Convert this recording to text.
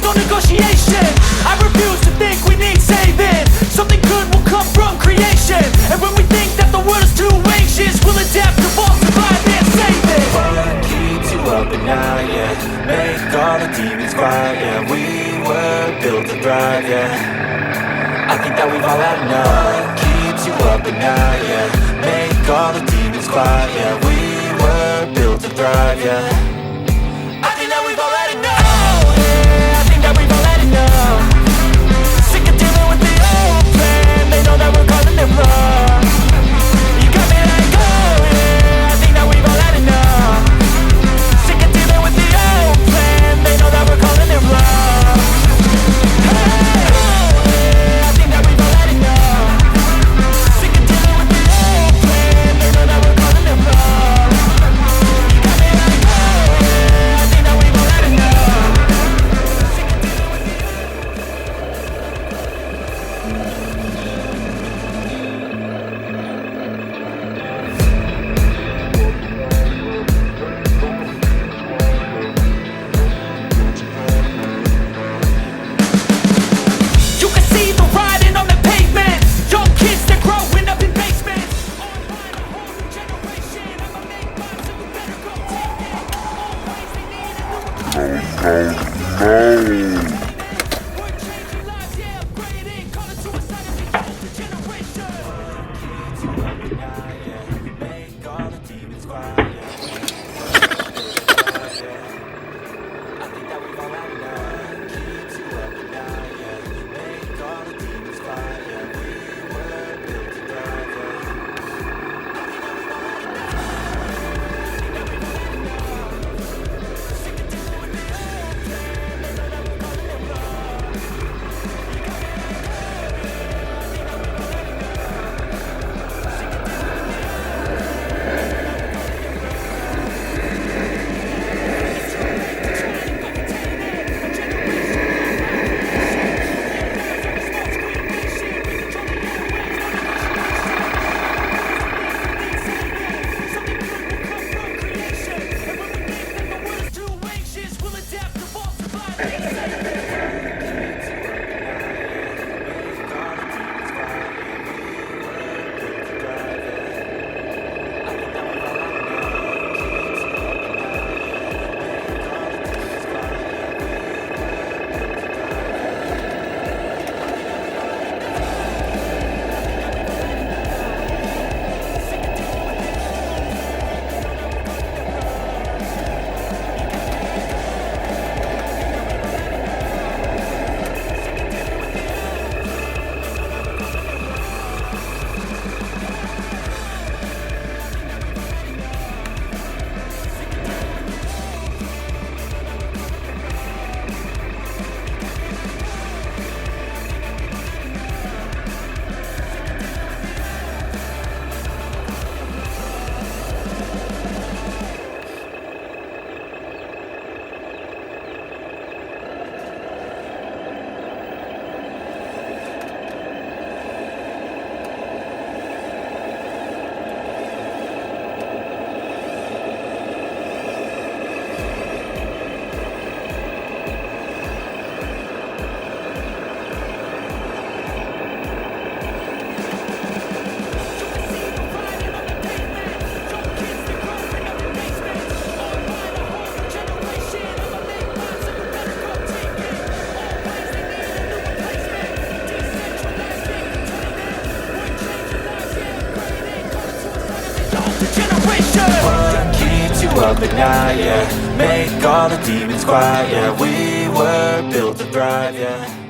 no negotiation. I refuse to think we need saving. Something good will come from creation. And when we think that the world is too anxious, we'll adapt, evolve, survive, and save it. What keeps you up at night, yeah? Make all the demons quiet, yeah. We were built to thrive, yeah. I think that we've all had enough. Keeps you up at night, yeah. Make all the demons quiet, yeah. We were built to thrive, yeah. I think that we've all had enough, yeah. I think that we've all had enough. Sick of dealing with the old plan. They know that we're calling it bluff. You got me like, oh yeah. I think that we've all had enough. Sick of dealing with the old plan. They know that we're calling it bluff. Hey, oh yeah. I think that we've all had enough. Sick of dealing with the old plan. They know that we're calling it bluff. You got me like, oh yeah. I think that we've all had enough. Sick of dealing with the You can see the writing on the pavement. Young kids, they're growing up in basements. Online, a whole new generation. I'ma make mine so you better go take it. Always they need a new we're changing lives, yeah, upgrading. Call it suicide of the older generation. Make all the demons quiet, yeah. I think that we've all had enough. Keeps you up at night, yeah. Make all the demons quiet, yeah. We were built to thrive, yeah. I think that we've all had enough. I think that we've all had enough. Sick of dealing with the old plan. They know that we're calling it bluff. You got me like, oh yeah. I think that we've all had enough. Sick of dealing with the What keeps you up at night, yeah? Make all the demons quiet, yeah. We were built to thrive, yeah.